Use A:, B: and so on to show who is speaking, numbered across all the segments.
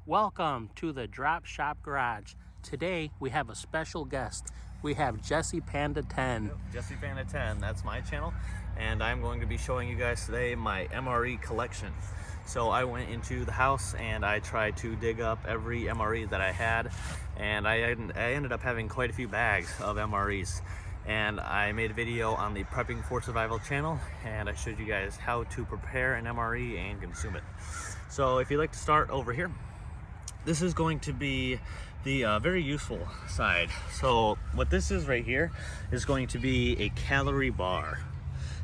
A: Welcome to the Drop Shop Garage. Today we have a special guest. We have Jesse Panda 10.
B: Yep, Jesse Panda 10, that's my channel, and I'm going to be showing you guys today my MRE collection. So I went into the house and I tried to dig up every MRE that I had, and I ended up having quite a few bags of MREs. And I made a video on the Prepping for Survival channel, and I showed you guys how to prepare an MRE and consume it. So if you'd like to start over here, this is going to be the very useful side. So what this is right here is going to be a calorie bar.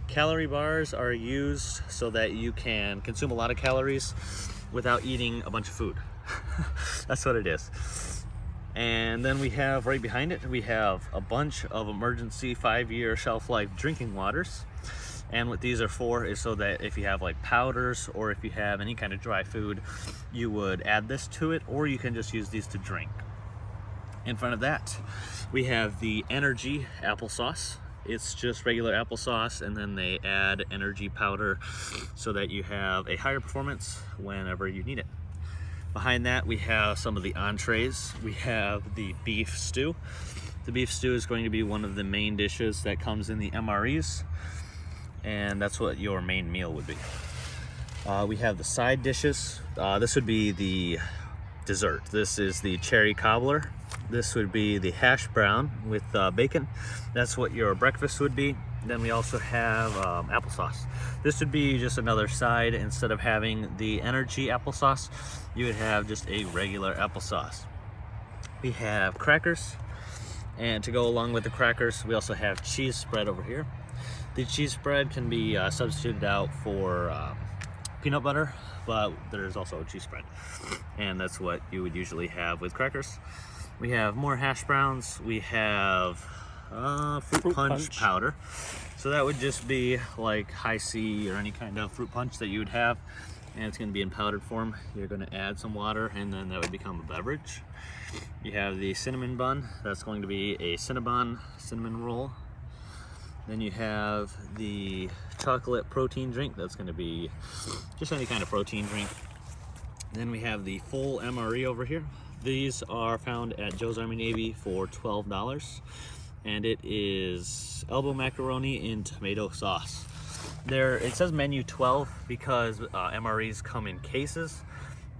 B: Calorie bars are used so that you can consume a lot of calories without eating a bunch of food. That's what it is. And then we have right behind it, we have a bunch of emergency 5-year shelf life drinking waters. And what these are for is so that if you have like powders or if you have any kind of dry food, you would add this to it, or you can just use these to drink. In front of that, we have the energy applesauce. It's just regular applesauce, and then they add energy powder so that you have a higher performance whenever you need it. Behind that, we have some of the entrees. We have the beef stew. The beef stew is going to be one of the main dishes that comes in the MREs, and that's what your main meal would be. We have the side dishes. This would be the dessert. This is the cherry cobbler. This would be the hash brown with bacon. That's what your breakfast would be. Then we also have applesauce. This would be just another side. Instead of having the energy applesauce, you would have just a regular applesauce. We have crackers, and to go along with the crackers, we also have cheese spread over here. The cheese spread can be substituted out for peanut butter, but there's also a cheese spread, and that's what you would usually have with crackers. We have more hash browns. We have fruit punch powder. So that would just be like high C or any kind of fruit punch that you would have, and it's going to be in powdered form. You're going to add some water, and then that would become a beverage. You have the cinnamon bun. That's going to be a cinnamon roll. Then you have the chocolate protein drink. That's going to be just any kind of protein drink. Then we have the full MRE over here. These are found at Joe's Army Navy for $12, and it is elbow macaroni in tomato sauce. It says menu 12 because MREs come in cases,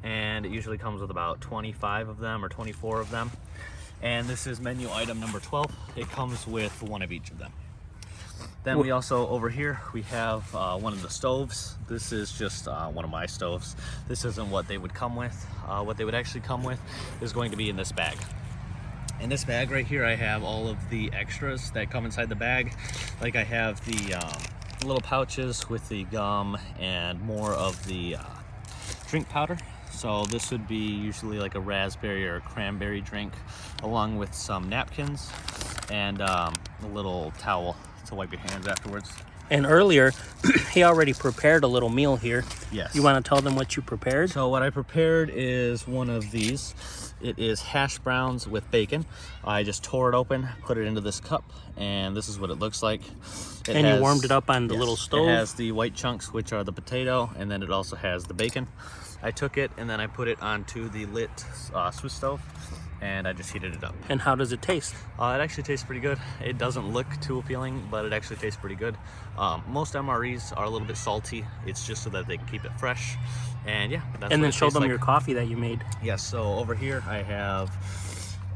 B: and it usually comes with about 25 of them or 24 of them. And this is menu item number 12. It comes with one of each of them. Then we also, over here, we have one of the stoves. This is just one of my stoves. This isn't what they would come with. What they would actually come with is going to be in this bag. In this bag right here, I have all of the extras that come inside the bag. Like I have the little pouches with the gum and more of the drink powder. So this would be usually like a raspberry or a cranberry drink, along with some napkins and a little towel to wipe your hands afterwards.
A: And earlier, he already prepared a little meal here.
B: Yes.
A: You want to tell them what you prepared?
B: So what I prepared is one of these. It is hash browns with bacon. I just tore it open, put it into this cup, and this is what it looks like.
A: And you warmed it up on the little stove?
B: It has the white chunks, which are the potato, and then it also has the bacon. I took it and then I put it onto the lit Swiss stove, and I just heated it up.
A: And how does it taste?
B: It actually tastes pretty good. It doesn't look too appealing, but it actually tastes pretty good. Most MREs are a little bit salty. It's just so that they can keep it fresh. And yeah, that's
A: And
B: what
A: then
B: it
A: show
B: tastes
A: them
B: like.
A: your coffee that you made.
B: Yes, so over here I have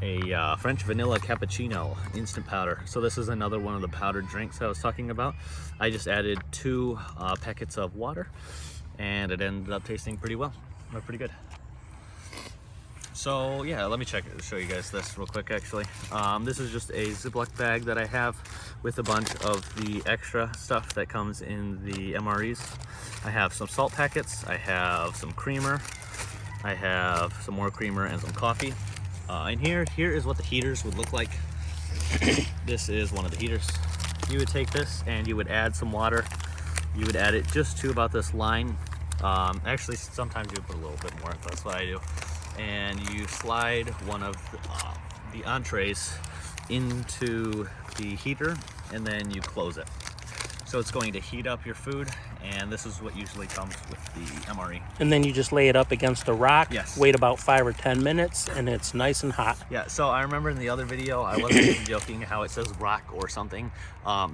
B: a French vanilla cappuccino instant powder. So this is another one of the powdered drinks I was talking about. I just added 2 packets of water, and it ended up tasting pretty well. They're pretty good. So yeah, let me show you guys this real quick actually. This is just a Ziploc bag that I have with a bunch of the extra stuff that comes in the MREs. I have some salt packets, I have some creamer, I have some more creamer and some coffee. And here is what the heaters would look like. This is one of the heaters. You would take this and you would add some water. You would add it just to about this line. Actually, sometimes you would put a little bit more, that's what I do. And you slide one of the entrees into the heater, and then you close it. So it's going to heat up your food, and this is what usually comes with the MRE.
A: And then you just lay it up against a rock,
B: yes,
A: wait about 5 or 10 minutes, and it's nice and hot.
B: Yeah, so I remember in the other video, I wasn't even joking how it says rock or something.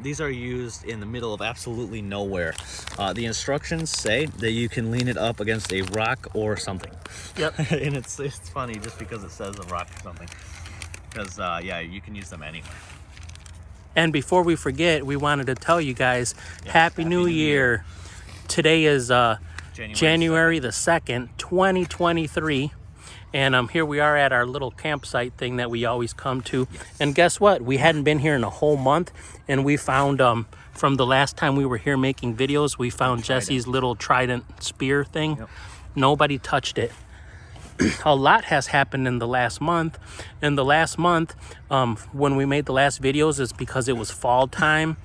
B: These are used in the middle of absolutely nowhere. The instructions say that you can lean it up against a rock or something.
A: Yep.
B: And it's funny just because it says a rock or something. Because, yeah, you can use them anywhere.
A: And before we forget, we wanted to tell you guys, Happy New Year. Today is January the 2nd, 2023. And here we are at our little campsite thing that we always come to.
B: Yes.
A: And guess what? We hadn't been here in a whole month. And we found, from the last time we were here making videos, we found Jesse's little trident spear thing.
B: Yep.
A: Nobody touched it. A lot has happened in the last month. In the last month, when we made the last videos, it's because it was fall time.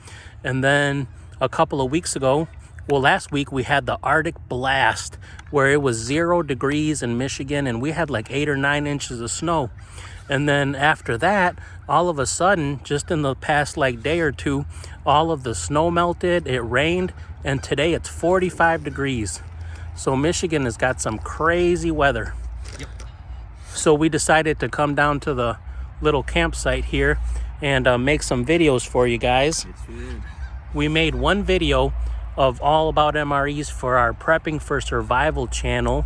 A: And then a couple of weeks ago, well, last week we had the Arctic blast where it was 0 degrees in Michigan and we had like 8 or 9 inches of snow. And then after that, all of a sudden, just in the past like day or two, all of the snow melted, it rained, and today it's 45 degrees. So Michigan has got some crazy weather.
B: Yep.
A: So we decided to come down to the little campsite here and make some videos for you guys.
B: It's weird.
A: We made one video of all about MREs for our Prepping for Survival channel.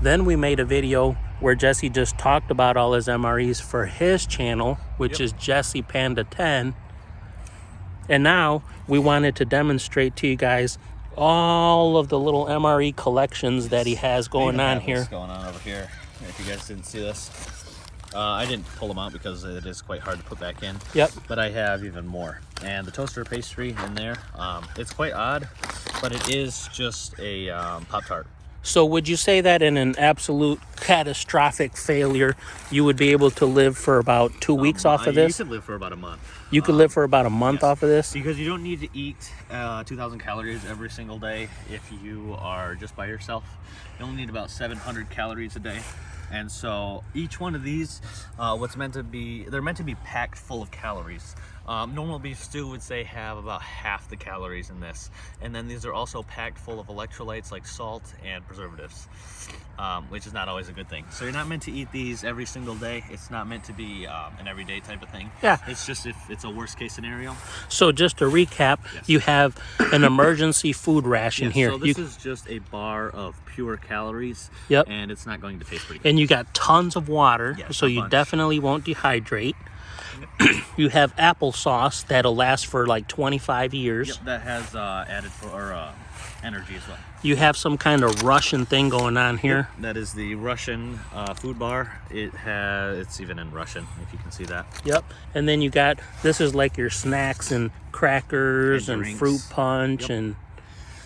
A: Then we made a video where Jesse just talked about all his MREs for his channel, which is Jesse Panda 10. And now we wanted to demonstrate to you guys all of the little MRE collections that he has going on here.
B: What's going on over here? If you guys didn't see this, I didn't pull them out because it is quite hard to put back in.
A: Yep.
B: But I have even more. And the toaster pastry in there, it's quite odd, but it is just a Pop-Tart.
A: So would you say that in an absolute catastrophic failure, you would be able to live for about 2 weeks off of this?
B: You could live for about a month.
A: You could live for about a month off of this?
B: Because you don't need to eat 2,000 calories every single day if you are just by yourself. You only need about 700 calories a day. And so each one of these, they're meant to be packed full of calories. Normal beef stew would say have about half the calories in this. And then these are also packed full of electrolytes like salt and preservatives, which is not always a good thing. So you're not meant to eat these every single day. It's not meant to be an everyday type of thing.
A: Yeah.
B: It's just if it's a worst case scenario.
A: So just to recap, you have an emergency food ration here.
B: So this is just a bar of pure calories.
A: Yep.
B: And it's not going to taste pretty good.
A: And you got tons of water,
B: Yes,
A: so
B: a
A: you
B: bunch.
A: definitely won't dehydrate. You have applesauce that'll last for like 25 years.
B: Yep, that has added for energy as well.
A: You have some kind of Russian thing going on here.
B: Yep, that is the Russian food bar. It's even in Russian, if you can see that.
A: Yep. And then you got, this is like your snacks and crackers and
B: drinks.
A: fruit punch and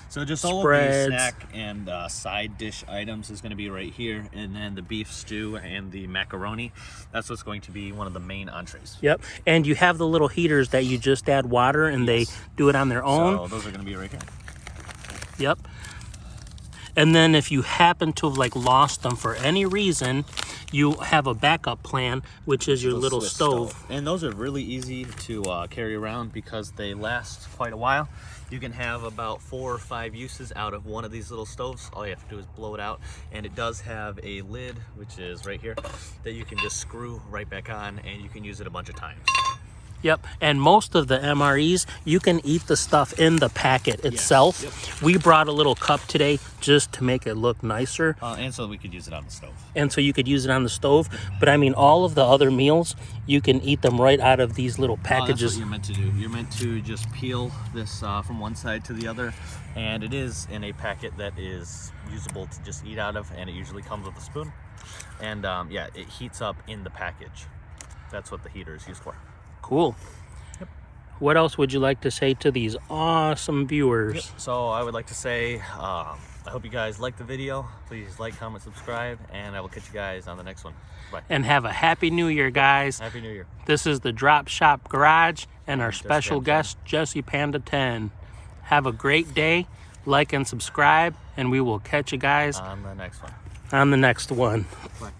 B: So just all
A: spreads.
B: of the snack and side dish items is going to be right here. And then the beef stew and the macaroni, that's what's going to be one of the main entrees.
A: Yep. And you have the little heaters that you just add water and they do it on their own.
B: So those are going to be right here.
A: Yep. And then if you happen to have like lost them for any reason, you have a backup plan, which is your little
B: Swiss
A: stove.
B: And those are really easy to carry around because they last quite a while. You can have about 4 or 5 uses out of one of these little stoves. All you have to do is blow it out. And it does have a lid, which is right here, that you can just screw right back on and you can use it a bunch of times.
A: Yep, and most of the MREs, you can eat the stuff in the packet itself.
B: Yep.
A: We brought a little cup today just to make it look nicer.
B: And so we could use it on the stove.
A: And so you could use it on the stove. But I mean, all of the other meals, you can eat them right out of these little packages.
B: That's what you're meant to do. You're meant to just peel this from one side to the other. And it is in a packet that is usable to just eat out of. And it usually comes with a spoon. And yeah, it heats up in the package. That's what the heater is used for.
A: Cool.
B: Yep.
A: What else would you like to say to these awesome viewers?
B: Yep. So I would like to say, I hope you guys liked the video. Please like, comment, subscribe, and I will catch you guys on the next one. Bye.
A: And have a Happy New Year, guys.
B: Happy New Year.
A: This is the Drop Shop Garage and our special guest, Jesse Panda 10. Have a great day. Like and subscribe, and we will catch you guys
B: on the next one.
A: on the next one.
B: Bye.